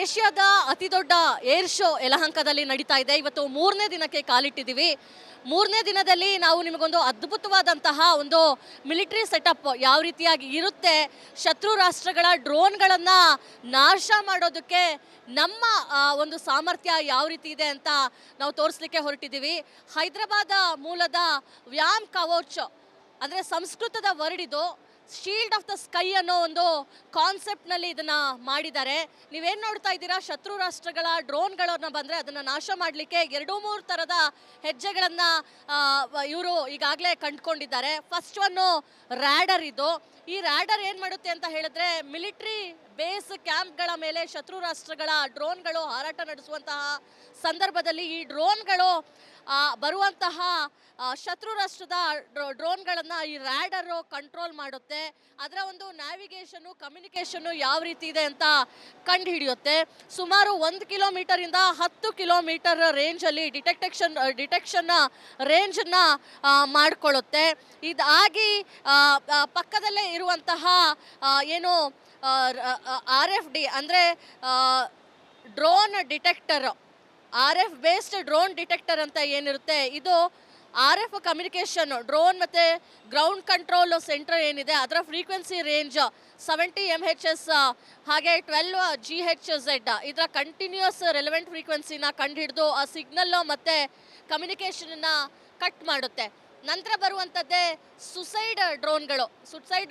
ಏಷ್ಯಾದ ಅತಿ ದೊಡ್ಡ ಏರ್ ಶೋ ಯಲಹಂಕದಲ್ಲಿ ನಡೀತಾ ಇದೆ. ಇವತ್ತು 3ನೇ ದಿನಕ್ಕೆ ಕಾಲಿಟ್ಟಿದ್ದೀವಿ. 3ನೇ ದಿನದಲ್ಲಿ ನಾವು ನಿಮಗೊಂದು ಅದ್ಭುತವಾದಂತಹ ಒಂದು ಮಿಲಿಟರಿ ಸೆಟಪ್ ಯಾವ ರೀತಿಯಾಗಿ ಇರುತ್ತೆ, ಶತ್ರು ರಾಷ್ಟ್ರಗಳ ಡ್ರೋನ್ಗಳನ್ನು ನಾಶ ಮಾಡೋದಕ್ಕೆ ನಮ್ಮ ಒಂದು ಸಾಮರ್ಥ್ಯ ಯಾವ ರೀತಿ ಇದೆ ಅಂತ ನಾವು ತೋರಿಸ್ಲಿಕ್ಕೆ ಹೊರಟಿದ್ದೀವಿ. ಹೈದರಾಬಾದ ಮೂಲದ ವ್ಯಾಮ್ ಕವಚ್ ಅಂದರೆ ಸಂಸ್ಕೃತದ ವರ್ಡ್ ಇದು. ಶೀಲ್ಡ್ ಆಫ್ ದ ಸ್ಕೈ ಅನ್ನೋ ಒಂದು ಕಾನ್ಸೆಪ್ಟ್ನಲ್ಲಿ ಇದನ್ನು ಮಾಡಿದ್ದಾರೆ. ನೀವೇನು ನೋಡ್ತಾ ಇದ್ದೀರಾ, ಶತ್ರು ರಾಷ್ಟ್ರಗಳ ಡ್ರೋನ್ಗಳನ್ನ ಬಂದರೆ ಅದನ್ನು ನಾಶ ಮಾಡಲಿಕ್ಕೆ 2-3 ಥರದ ಹೆಜ್ಜೆಗಳನ್ನು ಇವರು ಈಗಾಗಲೇ ಕಂಡುಕೊಂಡಿದ್ದಾರೆ. First one radar. ಇದು ಈ ರ್ಯಾಡರ್ ಏನು ಮಾಡುತ್ತೆ ಅಂತ ಹೇಳಿದ್ರೆ, ಮಿಲಿಟ್ರಿ ಬೇಸ್ ಕ್ಯಾಂಪ್ಗಳ ಮೇಲೆ ಶತ್ರು ರಾಷ್ಟ್ರಗಳ ಡ್ರೋನ್ಗಳು ಹಾರಾಟ ನಡೆಸುವಂತಹ ಸಂದರ್ಭದಲ್ಲಿ ಈ ಡ್ರೋನ್ಗಳು ಬರುವಂತಹ ಶತ್ರು ರಾಷ್ಟ್ರದ ಡ್ರೋನ್ಗಳನ್ನು ಈ ರ್ಯಾಡರು ಕಂಟ್ರೋಲ್ ಮಾಡುತ್ತೆ. ಅದರ ಒಂದು ನ್ಯಾವಿಗೇಷನ್ನು, ಕಮ್ಯುನಿಕೇಷನ್ನು ಯಾವ ರೀತಿ ಇದೆ ಅಂತ ಕಂಡು ಹಿಡಿಯುತ್ತೆ. ಸುಮಾರು 1 ಕಿಲೋಮೀಟರಿಂದ 10 ಕಿಲೋಮೀಟರ್ ರೇಂಜಲ್ಲಿ ಡಿಟೆಕ್ಷನ್ ರೇಂಜನ್ನು ಮಾಡಿಕೊಳ್ಳುತ್ತೆ. ಇದಾಗಿ ಪಕ್ಕದಲ್ಲೇ ಇರುವಂತಹ ಏನು RFD ಅಂದರೆ drone detector, RF based drone detector ಅಂತ ಏನಿರುತ್ತೆ, ಇದು RF ಕಮ್ಯುನಿಕೇಷನ್ ಡ್ರೋನ್ ಮತ್ತು ಗ್ರೌಂಡ್ ಕಂಟ್ರೋಲ್ ಸೆಂಟರ್ ಏನಿದೆ ಅದರ ಫ್ರೀಕ್ವೆನ್ಸಿ ರೇಂಜ್ 70 MHz ಹಾಗೆ 12 GHz ಇದರ ಕಂಟಿನ್ಯೂಸ್ ರೆಲೆವೆಂಟ್ ಫ್ರೀಕ್ವೆನ್ಸಿನ ಕಂಡುಹಿಡಿದು ಆ ಸಿಗ್ನಲ್ಲು ಮತ್ತು ಕಮ್ಯುನಿಕೇಷನನ್ನು ಕಟ್ ಮಾಡುತ್ತೆ. ನಂತರ ಬರುವಂಥದ್ದೇ ಸುಸೈಡ್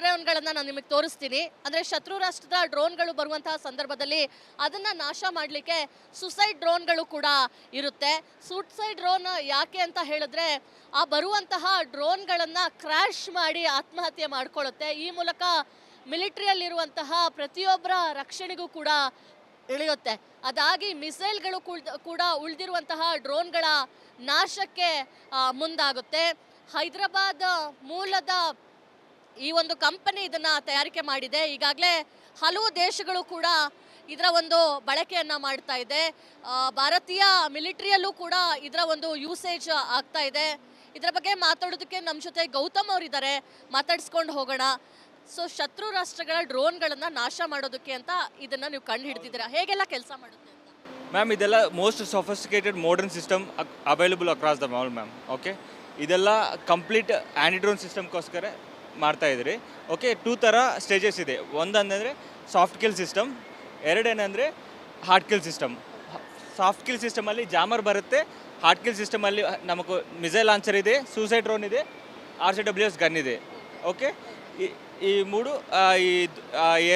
ಡ್ರೋನ್ಗಳನ್ನು ನಾನು ನಿಮಗೆ ತೋರಿಸ್ತೀನಿ. ಅಂದರೆ ಶತ್ರು ರಾಷ್ಟ್ರದ ಡ್ರೋನ್ಗಳು ಬರುವಂತಹ ಸಂದರ್ಭದಲ್ಲಿ ಅದನ್ನು ನಾಶ ಮಾಡಲಿಕ್ಕೆ ಸುಸೈಡ್ ಡ್ರೋನ್ಗಳು ಕೂಡ ಇರುತ್ತೆ. ಸುಸೈಡ್ ಡ್ರೋನ್ ಯಾಕೆ ಅಂತ ಹೇಳಿದ್ರೆ, ಆ ಬರುವಂತಹ ಡ್ರೋನ್ಗಳನ್ನು ಕ್ರ್ಯಾಶ್ ಮಾಡಿ ಆತ್ಮಹತ್ಯೆ ಮಾಡಿಕೊಳ್ಳುತ್ತೆ. ಈ ಮೂಲಕ ಮಿಲಿಟ್ರಿಯಲ್ಲಿರುವಂತಹ ಪ್ರತಿಯೊಬ್ಬರ ರಕ್ಷಣೆಗೂ ಕೂಡ ಇಳಿಯುತ್ತೆ. ಅದಾಗಿ ಮಿಸೈಲ್ಗಳು ಕೂಡ ಉಳಿದಿರುವಂತಹ ಡ್ರೋನ್ಗಳ ನಾಶಕ್ಕೆ ಮುಂದಾಗುತ್ತೆ. ಹೈದರಾಬಾದ್ ಮೂಲದ ಈ ಒಂದು ಕಂಪನಿ ಇದನ್ನು ತಯಾರಿಕೆ ಮಾಡಿದೆ. ಈಗಾಗಲೇ ಹಲವು ದೇಶಗಳು ಕೂಡ ಇದರ ಒಂದು ಬಳಕೆಯನ್ನು ಮಾಡ್ತಾ ಇದೆ. ಭಾರತೀಯ ಮಿಲಿಟ್ರಿಯಲ್ಲೂ ಕೂಡ ಇದರ ಒಂದು ಯೂಸೇಜ್ ಆಗ್ತಾ ಇದೆ. ಇದರ ಬಗ್ಗೆ ಮಾತಾಡೋದಕ್ಕೆ ನಮ್ಮ ಜೊತೆ ಗೌತಮ್ ಅವರಿದ್ದಾರೆ, ಮಾತಾಡಿಸ್ಕೊಂಡು ಹೋಗೋಣ. ಸೊ ಶತ್ರು ರಾಷ್ಟ್ರಗಳ ಡ್ರೋನ್ಗಳನ್ನು ನಾಶ ಮಾಡೋದಕ್ಕೆ ಅಂತ ಇದನ್ನು ನೀವು ಕಂಡು ಹಿಡಿದಿದ್ದೀರಾ, ಹೇಗೆಲ್ಲ ಕೆಲಸ ಮಾಡುತ್ತೆ ಅಂತ? ಮ್ಯಾಮ್, ಇದೆಲ್ಲ most sophisticated modern system available across the world ma'am. Okay, ಇದೆಲ್ಲ ಕಂಪ್ಲೀಟ್ ಆ್ಯಂಟಿ ಡ್ರೋನ್ ಸಿಸ್ಟಮ್ಗೋಸ್ಕರ ಮಾಡ್ತಾಯಿದ್ರಿ. ಓಕೆ, 2 ಥರ ಸ್ಟೇಜಸ್ ಇದೆ. ಒಂದಂದರೆ ಸಾಫ್ಟ್ ಕಿಲ್ ಸಿಸ್ಟಮ್, ಎರಡೇನೆಂದರೆ hard kill system. Soft kill ಸಿಸ್ಟಮಲ್ಲಿ ಜಾಮರ್ ಬರುತ್ತೆ. ಹಾರ್ಡ್ ಕಿಲ್ ಸಿಸ್ಟಮಲ್ಲಿ ನಮಗೆ ಮಿಸೈಲ್ ಲಾಂಚರ್ ಇದೆ, ಸೂಸೈಡ್ ಡ್ರೋನ್ ಇದೆ, RCWS ಗನ್ ಇದೆ. ಓಕೆ, ಈ ಮೂರು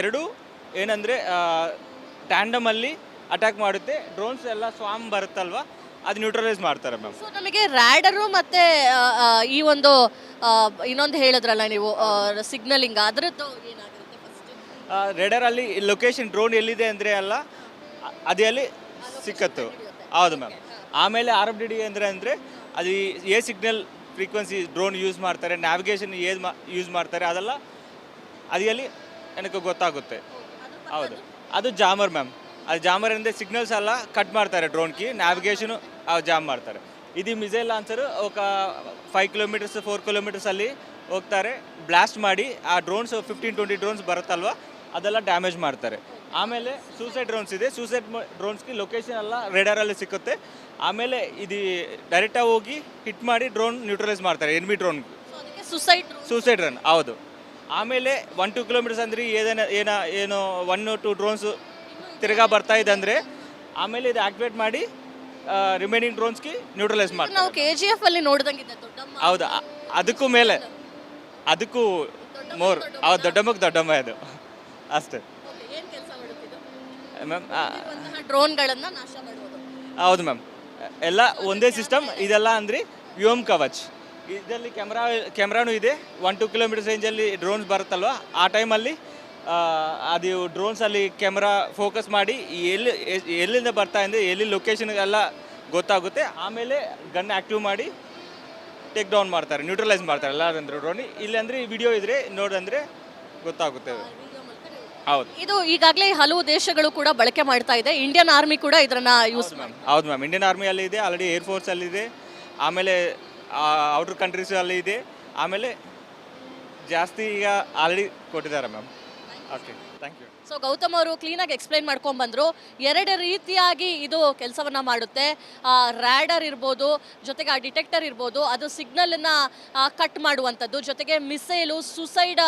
ಎರಡು ಏನಂದರೆ ಟ್ಯಾಂಡಮಲ್ಲಿ ಅಟ್ಯಾಕ್ ಮಾಡುತ್ತೆ. ಡ್ರೋನ್ಸ್ ಎಲ್ಲ ಸ್ವಾಮ್ ಬರುತ್ತಲ್ವ, ಅದು ನ್ಯೂಟ್ರಲೈಸ್ ಮಾಡ್ತಾರೆ ಮ್ಯಾಮ್. ಸೊ ನಮಗೆ ರ್ಯಾಡರು ಮತ್ತು ಈ ಒಂದು ಇನ್ನೊಂದು ಹೇಳಿದ್ರಲ್ಲ ನೀವು ಸಿಗ್ನಲಿಂಗ್, ಅದರದ್ದು ಏನಾಗಿರುತ್ತೆ ಫಸ್ಟ್? ರೇಡರಲ್ಲಿ ಲೊಕೇಶನ್ ಡ್ರೋನ್ ಎಲ್ಲಿದೆ ಅಂದರೆ ಅದೇ ಅಲ್ಲಿ ಸಿಕ್ಕತ್ತು. ಹೌದು ಮ್ಯಾಮ್. ಆಮೇಲೆ RFD ಅಂದರೆ ಅದು ಏ ಸಿಗ್ನಲ್ ಫ್ರೀಕ್ವೆನ್ಸಿ ಡ್ರೋನ್ ಯೂಸ್ ಮಾಡ್ತಾರೆ, ನ್ಯಾವಿಗೇಷನ್ ಯೂಸ್ ಮಾಡ್ತಾರೆ, ಅದೆಲ್ಲ ಅದಲ್ಲಿ ನನಗೆ ಗೊತ್ತಾಗುತ್ತೆ. ಹೌದು, ಅದು ಜಾಮರ್ ಮ್ಯಾಮ್. ಅದು ಜಾಮರ್ ಅಂದರೆ ಸಿಗ್ನಲ್ಸ್ ಎಲ್ಲ ಕಟ್ ಮಾಡ್ತಾರೆ, ಡ್ರೋನ್ಗೆ ನ್ಯಾವಿಗೇಷನು ಜಾಮ್ ಮಾಡ್ತಾರೆ. ಇದು ಮಿಸೈಲ್ ಲಾಂಚರು ఒక 5 ಕಿಲೋಮೀಟರ್ಸ್ 4 ಕಿಲೋಮೀಟರ್ಸಲ್ಲಿ ಹೋಗ್ತಾರೆ, ಬ್ಲಾಸ್ಟ್ ಮಾಡಿ ಆ ಡ್ರೋನ್ಸ್ 15-20 ಡ್ರೋನ್ಸ್ ಬರುತ್ತಲ್ವ ಅದೆಲ್ಲ ಡ್ಯಾಮೇಜ್ ಮಾಡ್ತಾರೆ. ಆಮೇಲೆ ಸೂಸೈಡ್ ಡ್ರೋನ್ಸ್ ಇದೆ. ಸೂಸೈಡ್ ಡ್ರೋನ್ಸ್ಗೆ ಲೊಕೇಶನ್ ಎಲ್ಲ ರೇಡರಲ್ಲಿ ಸಿಕ್ಕುತ್ತೆ. ಆಮೇಲೆ ಇದು ಡೈರೆಕ್ಟಾಗಿ ಹೋಗಿ ಹಿಟ್ ಮಾಡಿ ಡ್ರೋನ್ ನ್ಯೂಟ್ರಲೈಸ್ ಮಾಡ್ತಾರೆ, ಎನಿಮಿ ಡ್ರೋನ್. Suicide run. ಹೌದು. ಆಮೇಲೆ 1-2 ಕಿಲೋಮೀಟರ್ಸ್ ಅಂದರೆ ಏನೋ 1-2 ಡ್ರೋನ್ಸ್ ತಿರ್ಗಾ ಬರ್ತಾ ಇದೆ ಅಂದರೆ ಆಮೇಲೆ ಇದು ಆಕ್ಟಿವೇಟ್ ಮಾಡಿ ರಿಮೈನಿಂಗ್ ಡ್ರೋನ್ಸ್ಗೆ ನ್ಯೂಟ್ರಲೈಸ್ ಮಾಡ್ತಾರೆ. ನಾವು KGF ಅಲ್ಲಿ ನೋಡಿದಂಗಿದೆ. ಹೌದಾ, ಅದಕ್ಕೂ ಮೇಲೆ, ಅದಕ್ಕೂ ಮೋರ್. ಹೌದು, ದೊಡ್ಡಮ್ಮ ಇದು ಅಷ್ಟೇ ಮ್ಯಾಮ್. ಡ್ರೋನ್ಗಳನ್ನು ನಾಶ ಮಾಡೋದು. ಹೌದು ಮ್ಯಾಮ್, ಎಲ್ಲ ಒಂದೇ ಸಿಸ್ಟಮ್. ಇದೆಲ್ಲ ಅಂದರೆ ವ್ಯೋಮ್ ಕವಚ್. ಇದರಲ್ಲಿ ಕ್ಯಾಮ್ರಾನೂ ಇದೆ. 1-2 ಕಿಲೋಮೀಟರ್ಸ್ ರೇಂಜಲ್ಲಿ ಡ್ರೋನ್ಸ್ ಬರುತ್ತಲ್ವ, ಆ ಟೈಮಲ್ಲಿ ಅದು ಡ್ರೋನ್ಸಲ್ಲಿ ಕ್ಯಾಮ್ರಾ ಫೋಕಸ್ ಮಾಡಿ ಎಲ್ಲಿಂದ ಬರ್ತಾ ಇದೆ, ಎಲ್ಲಿ ಲೊಕೇಶನ್ ಎಲ್ಲ ಗೊತ್ತಾಗುತ್ತೆ. ಆಮೇಲೆ ಗನ್ ಆ್ಯಕ್ಟಿವ್ ಮಾಡಿ ಟೇಕ್ ಡೌನ್ ಮಾಡ್ತಾರೆ, ನ್ಯೂಟ್ರಲೈಸ್ ಮಾಡ್ತಾರೆ ಎಲ್ಲಾರಂದ್ರೆ ಡ್ರೋನ್. ಇಲ್ಲಿ ಅಂದರೆ ವಿಡಿಯೋ ಇದ್ರೆ ನೋಡಂದರೆ ಗೊತ್ತಾಗುತ್ತೆ. ಹೌದು, ಇದು ಈಗಾಗಲೇ ಹಲವು ದೇಶಗಳು ಕೂಡ ಬಳಕೆ ಮಾಡ್ತಾ ಇದೆ. ಇಂಡಿಯನ್ ಆರ್ಮಿ ಕೂಡ ಇದನ್ನ ಯೂಸ್ ಮ್ಯಾಮ್. ಹೌದು ಮ್ಯಾಮ್, ಇಂಡಿಯನ್ ಆರ್ಮಿಯಲ್ಲಿ ಇದೆ, ಆಲ್ರೆಡಿ ಏರ್ಫೋರ್ಸಲ್ಲಿದೆ, ಆಮೇಲೆ ಔಟರ್ ಕಂಟ್ರೀಸಲ್ಲಿ ಇದೆ, ಆಮೇಲೆ ಜಾಸ್ತಿ ಈಗ ಆಲ್ರೆಡಿ ಕೊಟ್ಟಿದ್ದಾರೆ ma'am. Okay, thank you. So Gautam ಅವರು ಕ್ಲೀನಾಗಿ ಎಕ್ಸ್ಪ್ಲೈನ್ ಮಾಡ್ಕೊಂಡು ಬಂದರು. ಎರಡು ರೀತಿಯಾಗಿ ಇದು ಕೆಲಸವನ್ನು ಮಾಡುತ್ತೆ. ರ್ಯಾಡರ್ ಇರ್ಬೋದು, ಜೊತೆಗೆ ಆ ಡಿಟೆಕ್ಟರ್ ಇರ್ಬೋದು, ಅದು ಸಿಗ್ನಲನ್ನು ಕಟ್ ಮಾಡುವಂಥದ್ದು, ಜೊತೆಗೆ ಮಿಸೈಲು, ಸುಸೈಡ್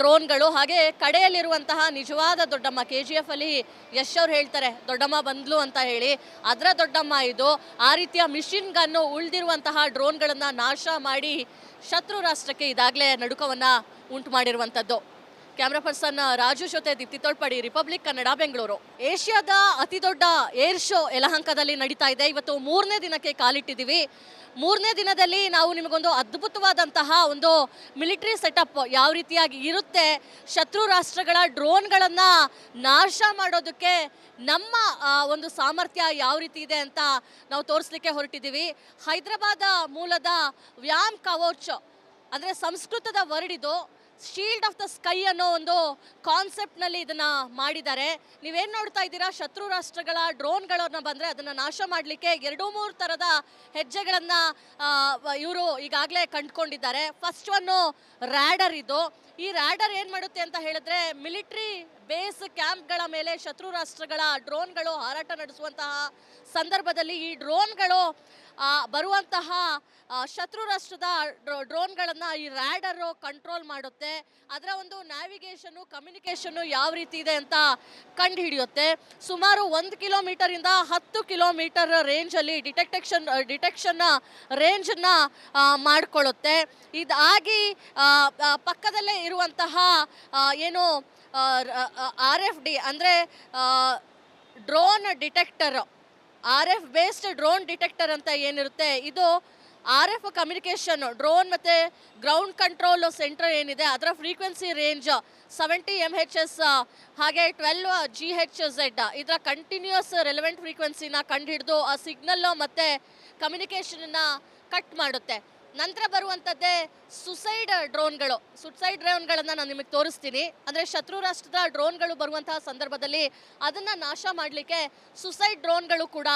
ಡ್ರೋನ್ಗಳು, ಹಾಗೆ ಕಡೆಯಲ್ಲಿರುವಂತಹ ನಿಜವಾದ ದೊಡ್ಡಮ್ಮ KGF ಅಲ್ಲಿ ಯಶ್ ಅವ್ರು ಹೇಳ್ತಾರೆ ದೊಡ್ಡಮ್ಮ ಬಂದ್ಲು ಅಂತ ಹೇಳಿ, ಅದರ ದೊಡ್ಡಮ್ಮ ಇದು. ಆ ರೀತಿಯ ಮಿಷಿನ್ ಗನ್ನು ಉಳಿದಿರುವಂತಹ ಡ್ರೋನ್ಗಳನ್ನು ನಾಶ ಮಾಡಿ ಶತ್ರು ರಾಷ್ಟ್ರಕ್ಕೆ ಇದಾಗಲೇ ನಡುಕವನ್ನು ಉಂಟು ಮಾಡಿರುವಂಥದ್ದು. ಕ್ಯಾಮ್ರಾ ಪರ್ಸನ್ ರಾಜು ಜೊತೆ ದೀಪ್ತಿ ತೋಳ್ಪಡಿ, ರಿಪಬ್ಲಿಕ್ ಕನ್ನಡ, ಬೆಂಗಳೂರು. ಏಷ್ಯಾದ ಅತಿ ದೊಡ್ಡ ಏರ್ ಶೋ ಯಲಹಂಕದಲ್ಲಿ ನಡೀತಾ ಇದೆ. ಇವತ್ತು 3ನೇ ದಿನಕ್ಕೆ ಕಾಲಿಟ್ಟಿದ್ದೀವಿ. 3ನೇ ದಿನದಲ್ಲಿ ನಾವು ನಿಮಗೊಂದು ಅದ್ಭುತವಾದಂತಹ ಒಂದು ಮಿಲಿಟರಿ ಸೆಟಪ್ ಯಾವ ರೀತಿಯಾಗಿ ಇರುತ್ತೆ, ಶತ್ರು ರಾಷ್ಟ್ರಗಳ ಡ್ರೋನ್ಗಳನ್ನು ನಾಶ ಮಾಡೋದಕ್ಕೆ ನಮ್ಮ ಒಂದು ಸಾಮರ್ಥ್ಯ ಯಾವ ರೀತಿ ಇದೆ ಅಂತ ನಾವು ತೋರಿಸ್ಲಿಕ್ಕೆ ಹೊರಟಿದ್ದೀವಿ. ಹೈದರಾಬಾದ ಮೂಲದ ವ್ಯಾಮ್ ಕವಚ್ ಅಂದರೆ ಸಂಸ್ಕೃತದ ವರ್ಡ್ ಇದು. ಶೀಲ್ಡ್ ಆಫ್ ದ ಸ್ಕೈ ಅನ್ನೋ ಒಂದು ಕಾನ್ಸೆಪ್ಟ್ನಲ್ಲಿ ಇದನ್ನು ಮಾಡಿದ್ದಾರೆ. ನೀವೇನು ನೋಡ್ತಾ ಇದ್ದೀರಾ, ಶತ್ರು ರಾಷ್ಟ್ರಗಳ ಡ್ರೋನ್ಗಳನ್ನು ಬಂದರೆ ಅದನ್ನು ನಾಶ ಮಾಡಲಿಕ್ಕೆ 2-3 ಥರದ ಹೆಜ್ಜೆಗಳನ್ನು ಇವರು ಈಗಾಗಲೇ ಕಂಡುಕೊಂಡಿದ್ದಾರೆ. ಫಸ್ಟ್ ಒನ್ನು ರ್ಯಾಡರ್ ಇದು. ಈ ರ್ಯಾಡರ್ ಏನು ಮಾಡುತ್ತೆ ಅಂತ ಹೇಳಿದ್ರೆ, ಮಿಲಿಟ್ರಿ ಬೇಸ್ ಕ್ಯಾಂಪ್ಗಳ ಮೇಲೆ ಶತ್ರು ರಾಷ್ಟ್ರಗಳ ಡ್ರೋನ್ಗಳು ಹಾರಾಟ ನಡೆಸುವಂತಹ ಸಂದರ್ಭದಲ್ಲಿ ಈ ಡ್ರೋನ್ಗಳು ಬರುವಂತಹ ಶತ್ರು ರಾಷ್ಟ್ರದ ಡ್ರೋನ್ಗಳನ್ನು ಈ ರ್ಯಾಡರು ಕಂಟ್ರೋಲ್ ಮಾಡುತ್ತೆ. ಅದರ ಒಂದು ನ್ಯಾವಿಗೇಷನ್ನು, ಕಮ್ಯುನಿಕೇಷನ್ನು ಯಾವ ರೀತಿ ಇದೆ ಅಂತ ಕಂಡು ಹಿಡಿಯುತ್ತೆ. ಸುಮಾರು 1 ಕಿಲೋಮೀಟರಿಂದ 10 ಕಿಲೋಮೀಟರ್ ರೇಂಜಲ್ಲಿ ಡಿಟೆಕ್ಷನ್ ರೇಂಜನ್ನು ಮಾಡಿಕೊಳ್ಳುತ್ತೆ. ಇದಾಗಿ ಪಕ್ಕದಲ್ಲೇ ಇರುವಂತಹ ಏನು RFD ಅಂದರೆ drone detector, RF based drone detector ಅಂತ ಏನಿರುತ್ತೆ, ಇದು RF ಕಮ್ಯುನಿಕೇಷನ್ ಡ್ರೋನ್ ಮತ್ತು ಗ್ರೌಂಡ್ ಕಂಟ್ರೋಲ್ ಸೆಂಟರ್ ಏನಿದೆ ಅದರ ಫ್ರೀಕ್ವೆನ್ಸಿ ರೇಂಜ್ 70 MHz ಹಾಗೆ 12 GHz ಇದರ ಕಂಟಿನ್ಯೂಸ್ ರೆಲೆವೆಂಟ್ ಫ್ರೀಕ್ವೆನ್ಸಿನ ಕಂಡುಹಿಡಿದು ಆ ಸಿಗ್ನಲ್ಲು ಮತ್ತು ಕಮ್ಯುನಿಕೇಷನನ್ನು ಕಟ್ ಮಾಡುತ್ತೆ. ನಂತರ ಬರುವಂಥದ್ದೇ ಸುಸೈಡ್ ಡ್ರೋನ್ಗಳನ್ನು ನಾನು ನಿಮಗೆ ತೋರಿಸ್ತೀನಿ. ಅಂದರೆ ಶತ್ರು ರಾಷ್ಟ್ರದ ಡ್ರೋನ್ಗಳು ಬರುವಂತಹ ಸಂದರ್ಭದಲ್ಲಿ ಅದನ್ನು ನಾಶ ಮಾಡಲಿಕ್ಕೆ ಸುಸೈಡ್ ಡ್ರೋನ್ಗಳು ಕೂಡ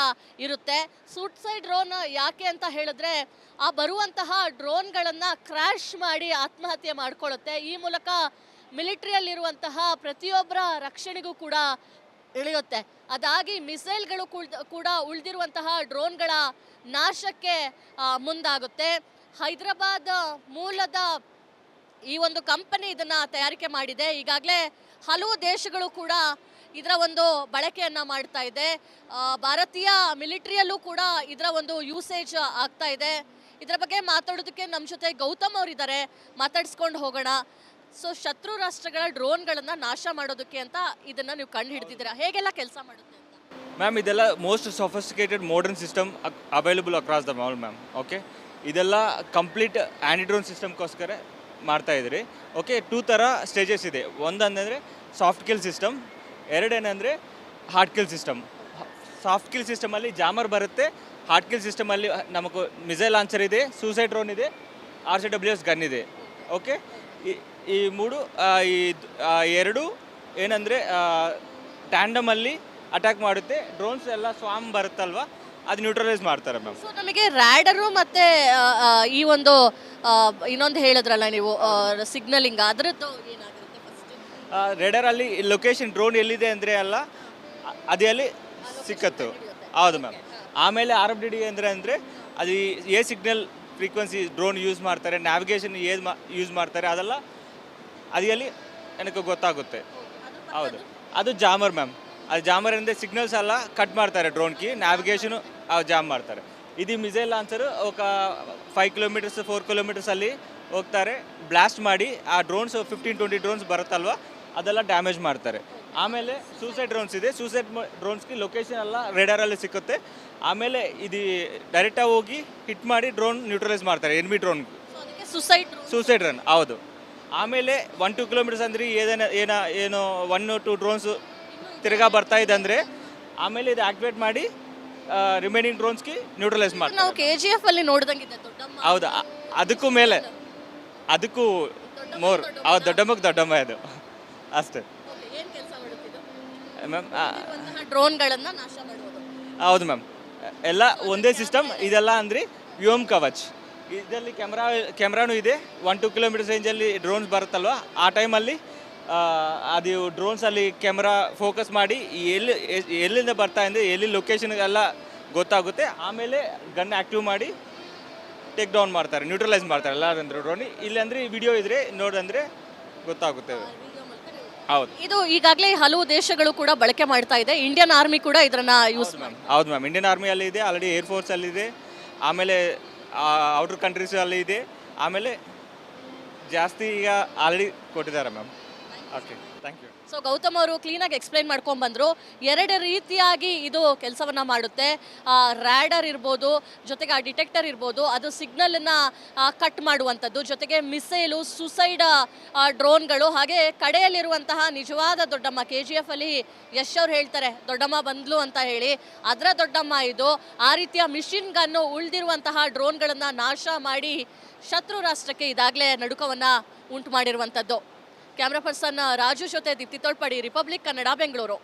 ಇರುತ್ತೆ. ಸುಸೈಡ್ ಡ್ರೋನ್ ಯಾಕೆ ಅಂತ ಹೇಳಿದ್ರೆ, ಆ ಬರುವಂತಹ ಡ್ರೋನ್ಗಳನ್ನು ಕ್ರ್ಯಾಶ್ ಮಾಡಿ ಆತ್ಮಹತ್ಯೆ ಮಾಡ್ಕೊಳ್ಳುತ್ತೆ. ಈ ಮೂಲಕ ಮಿಲಿಟ್ರಿಯಲ್ಲಿರುವಂತಹ ಪ್ರತಿಯೊಬ್ಬರ ರಕ್ಷಣೆಗೂ ಕೂಡ ಇಳಿಯುತ್ತೆ. ಅದಾಗಿ ಮಿಸೈಲ್ಗಳು ಕೂಡ ಉಳಿದಿರುವಂತಹ ಡ್ರೋನ್ಗಳ ನಾಶಕ್ಕೆ ಮುಂದಾಗುತ್ತೆ. ಹೈದರಾಬಾದ್ ಮೂಲದ ಈ ಒಂದು ಕಂಪನಿ ಇದನ್ನು ತಯಾರಿಕೆ ಮಾಡಿದೆ. ಈಗಾಗಲೇ ಹಲವು ದೇಶಗಳು ಕೂಡ ಇದರ ಒಂದು ಬಳಕೆಯನ್ನು ಮಾಡ್ತಾ ಇದೆ. ಭಾರತೀಯ ಮಿಲಿಟ್ರಿಯಲ್ಲೂ ಕೂಡ ಇದರ ಒಂದು ಯೂಸೇಜ್ ಆಗ್ತಾ ಇದೆ. ಇದರ ಬಗ್ಗೆ ಮಾತಾಡೋದಕ್ಕೆ ನಮ್ಮ ಜೊತೆ ಗೌತಮ್ ಅವರಿದ್ದಾರೆ, ಮಾತಾಡಿಸ್ಕೊಂಡು ಹೋಗೋಣ. ಸೊ ಶತ್ರು ರಾಷ್ಟ್ರಗಳ ಡ್ರೋನ್ಗಳನ್ನು ನಾಶ ಮಾಡೋದಕ್ಕೆ ಅಂತ ಇದನ್ನು ನೀವು ಕಂಡು ಹಿಡಿದಿದ್ದೀರಾ, ಹೇಗೆಲ್ಲ ಕೆಲಸ ಮಾಡುತ್ತೆ ಅಂತ? ಮ್ಯಾಮ್, ಇದೆಲ್ಲ most sophisticated modern system available across the world ma'am. Okay, ಇದೆಲ್ಲ ಕಂಪ್ಲೀಟ್ ಆ್ಯಂಟಿಡ್ರೋನ್ ಸಿಸ್ಟಮ್ಗೋಸ್ಕರ ಮಾಡ್ತಾ ಇದ್ರಿ. ಓಕೆ, 2 ಥರ ಸ್ಟೇಜಸ್ ಇದೆ. ಒಂದಂದರೆ ಸಾಫ್ಟ್ ಕಿಲ್ ಸಿಸ್ಟಮ್, ಎರಡೇನೆಂದರೆ hard kill system. Soft kill ಸಿಸ್ಟಮಲ್ಲಿ ಜಾಮರ್ ಬರುತ್ತೆ. ಹಾರ್ಡ್ ಕಿಲ್ ಸಿಸ್ಟಮಲ್ಲಿ ನಮಗೆ ಮಿಸೈಲ್ ಲಾಂಚರ್ ಇದೆ, ಸೂಸೈಡ್ ಡ್ರೋನ್ ಇದೆ, RCWS ಗನ್ ಇದೆ. ಓಕೆ, ಈ ಮೂರು ಎರಡು ಏನಂದರೆ ಟ್ಯಾಂಡಮಲ್ಲಿ ಅಟ್ಯಾಕ್ ಮಾಡುತ್ತೆ. ಡ್ರೋನ್ಸ್ ಎಲ್ಲ ಸ್ವಾಮ್ ಬರುತ್ತಲ್ವ, ಅದು ನ್ಯೂಟ್ರಲೈಸ್ ಮಾಡ್ತಾರೆ ಮ್ಯಾಮ್. ಸೊ ನಮಗೆ ರ್ಯಾಡರು ಮತ್ತು ಈ ಒಂದು ಇನ್ನೊಂದು ಹೇಳಿದ್ರಲ್ಲ ನೀವು ಸಿಗ್ನಲಿಂಗ್, ಅದರದ್ದು ಏನಾಗಿರುತ್ತೆ ಫಸ್ಟ್? ರೇಡರಲ್ಲಿ ಲೊಕೇಶನ್ ಡ್ರೋನ್ ಎಲ್ಲಿದೆ ಅಂದರೆ ಅಲ್ಲ, ಅದೇ ಅಲ್ಲಿ ಸಿಕ್ಕತ್ತು. ಹೌದು ಮ್ಯಾಮ್. ಆಮೇಲೆ RFD ಅಂದರೆ ಅದು ಸಿಗ್ನಲ್ ಫ್ರೀಕ್ವೆನ್ಸಿ ಡ್ರೋನ್ ಯೂಸ್ ಮಾಡ್ತಾರೆ, ನ್ಯಾವಿಗೇಷನ್ ಯೂಸ್ ಮಾಡ್ತಾರೆ, ಅದೆಲ್ಲ ಅದಲ್ಲಿ ನನಗೆ ಗೊತ್ತಾಗುತ್ತೆ. ಹೌದು, ಅದು ಜಾಮರ್ ಮ್ಯಾಮ್. ಅದು ಜಾಮರ್ ಅಂದರೆ ಸಿಗ್ನಲ್ಸ್ ಎಲ್ಲ ಕಟ್ ಮಾಡ್ತಾರೆ ಡ್ರೋನ್ಗೆ, ನ್ಯಾವಿಗೇಷನು ಜಾಮ್ ಮಾಡ್ತಾರೆ. ಇದು ಮಿಸೈಲ್ ಲಾಂಚರು ఒక 5 ಕಿಲೋಮೀಟರ್ಸ್ 4 ಕಿಲೋಮೀಟರ್ಸಲ್ಲಿ ಹೋಗ್ತಾರೆ, ಬ್ಲಾಸ್ಟ್ ಮಾಡಿ ಆ ಡ್ರೋನ್ಸ್ 15-20 ಡ್ರೋನ್ಸ್ ಬರುತ್ತಲ್ವ ಅದೆಲ್ಲ ಡ್ಯಾಮೇಜ್ ಮಾಡ್ತಾರೆ. ಆಮೇಲೆ ಸೂಸೈಡ್ ಡ್ರೋನ್ಸ್ ಇದೆ. ಸೂಸೈಡ್ ಡ್ರೋನ್ಸ್ಗೆ ಲೊಕೇಶನ್ ಎಲ್ಲ ರೇಡರಲ್ಲಿ ಸಿಕ್ಕುತ್ತೆ. ಆಮೇಲೆ ಇದು ಡೈರೆಕ್ಟಾಗಿ ಹೋಗಿ ಹಿಟ್ ಮಾಡಿ ಡ್ರೋನ್ ನ್ಯೂಟ್ರಲೈಸ್ ಮಾಡ್ತಾರೆ, ಎನ್ಮಿ ಡ್ರೋನ್. Suicide run. ಹೌದು. ಆಮೇಲೆ 1-2 ಕಿಲೋಮೀಟರ್ಸ್ ಅಂದರೆ ಏನೋ 1-2 ಡ್ರೋನ್ಸ್ ತಿರ್ಗಾ ಬರ್ತಾ ಇದೆ ಅಂದರೆ ಆಮೇಲೆ ಇದು ಆಕ್ಟಿವೇಟ್ ಮಾಡಿ ರಿಮೈನಿಂಗ್ ಡ್ರೋನ್ಸ್ಗೆ ನ್ಯೂಟ್ರಲೈಸ್ ಮಾಡ್ತಾರೆ. ನಾವು KGF ಅಲ್ಲಿ ನೋಡ್ದಂಗಿದೆ ದೊಡ್ಡಮ್ಮ. ಹೌದಾ, ಅದಕ್ಕೂ ಮೇಲೆ, ಅದಕ್ಕೂ ಮೋರ್. ಹೌದು, ದೊಡ್ಡಮ್ಮ ಅದು ಅಷ್ಟೇ ಮ್ಯಾಮ್. ಡ್ರೋನ್ಗಳನ್ನು ನಾಶ ಮಾಡೋದು. ಹೌದು ಮ್ಯಾಮ್, ಎಲ್ಲ ಒಂದೇ ಸಿಸ್ಟಮ್. ಇದೆಲ್ಲ ಅಂದರೆ ವ್ಯೋಮ್ ಕವಚ್. ಇದರಲ್ಲಿ ಕ್ಯಾಮ್ರಾನೂ ಇದೆ. 1-2 ಕಿಲೋಮೀಟರ್ಸ್ ರೇಂಜಲ್ಲಿ ಡ್ರೋನ್ಸ್ ಬರುತ್ತಲ್ವ, ಆ ಟೈಮಲ್ಲಿ ಅದು ಡ್ರೋನ್ಸಲ್ಲಿ ಕ್ಯಾಮ್ರಾ ಫೋಕಸ್ ಮಾಡಿ ಎಲ್ಲಿಂದ ಬರ್ತಾ ಇದೆ ಎಲ್ಲಿ ಲೊಕೇಶನ್ಗೆಲ್ಲ ಗೊತ್ತಾಗುತ್ತೆ. ಆಮೇಲೆ ಗನ್ ಆ್ಯಕ್ಟಿವ್ ಮಾಡಿ ಟೇಕ್ ಡೌನ್ ಮಾಡ್ತಾರೆ, ನ್ಯೂಟ್ರಲೈಸ್ ಮಾಡ್ತಾರೆ ಎಲ್ಲರಂದ್ರೆ ಡ್ರೋನ್. ಇಲ್ಲಾಂದರೆ ವಿಡಿಯೋ ಇದ್ರೆ ನೋಡಂದರೆ ಗೊತ್ತಾಗುತ್ತೆ. ಹೌದು ಇದು ಈಗಾಗಲೇ ಹಲವು ದೇಶಗಳು ಕೂಡ ಬಳಕೆ ಮಾಡ್ತಾ ಇದೆ. ಇಂಡಿಯನ್ ಆರ್ಮಿ ಕೂಡ ಇದನ್ನ ಯೂಸ್ ಮಾಡಿ. ಹೌದು ಮ್ಯಾಮ್, ಇಂಡಿಯನ್ ಆರ್ಮಿಯಲ್ಲಿ ಇದೆ, ಆಲ್ರೆಡಿ ಏರ್ಫೋರ್ಸಲ್ಲಿದೆ, ಆಮೇಲೆ ಔಟರ್ ಕಂಟ್ರೀಸಲ್ಲಿ ಇದೆ, ಆಮೇಲೆ ಜಾಸ್ತಿ ಈಗ ಆಲ್ರೆಡಿ ಕೊಟ್ಟಿದ್ದಾರೆ ma'am. Okay, thank you. So Gautam ಅವರು ಕ್ಲೀನಾಗಿ ಎಕ್ಸ್ಪ್ಲೈನ್ ಮಾಡ್ಕೊಂಡು ಬಂದರು. ಎರಡು ರೀತಿಯಾಗಿ ಇದು ಕೆಲಸವನ್ನು ಮಾಡುತ್ತೆ. ರ್ಯಾಡರ್ ಇರ್ಬೋದು, ಜೊತೆಗೆ ಆ ಡಿಟೆಕ್ಟರ್ ಇರ್ಬೋದು, ಅದು ಸಿಗ್ನಲನ್ನು ಕಟ್ ಮಾಡುವಂಥದ್ದು, ಜೊತೆಗೆ ಮಿಸೈಲು, ಸುಸೈಡ್ ಡ್ರೋನ್ಗಳು, ಹಾಗೆ ಕಡೆಯಲ್ಲಿರುವಂತಹ ನಿಜವಾದ ದೊಡ್ಡಮ್ಮ KGF ಅಲ್ಲಿ ಯಶ್ ಅವ್ರು ಹೇಳ್ತಾರೆ ದೊಡ್ಡಮ್ಮ ಬಂದ್ಲು ಅಂತ ಹೇಳಿ, ಅದರ ದೊಡ್ಡಮ್ಮ ಇದು. ಆ ರೀತಿಯ ಮಿಷಿನ್ ಗನ್ನು ಉಳಿದಿರುವಂತಹ ಡ್ರೋನ್ಗಳನ್ನು ನಾಶ ಮಾಡಿ ಶತ್ರು ರಾಷ್ಟ್ರಕ್ಕೆ ಇದಾಗಲೇ ನಡುಕವನ್ನು ಉಂಟು ಮಾಡಿರುವಂಥದ್ದು. ಕ್ಯಾಮ್ರಾ ಪರ್ಸನ್ ರಾಜು ಜೊತೆ ದೀಪ್ತಿ ತೋಳ್ಪಡಿ, ರಿಪಬ್ಲಿಕ್ ಕನ್ನಡ, ಬೆಂಗಳೂರು.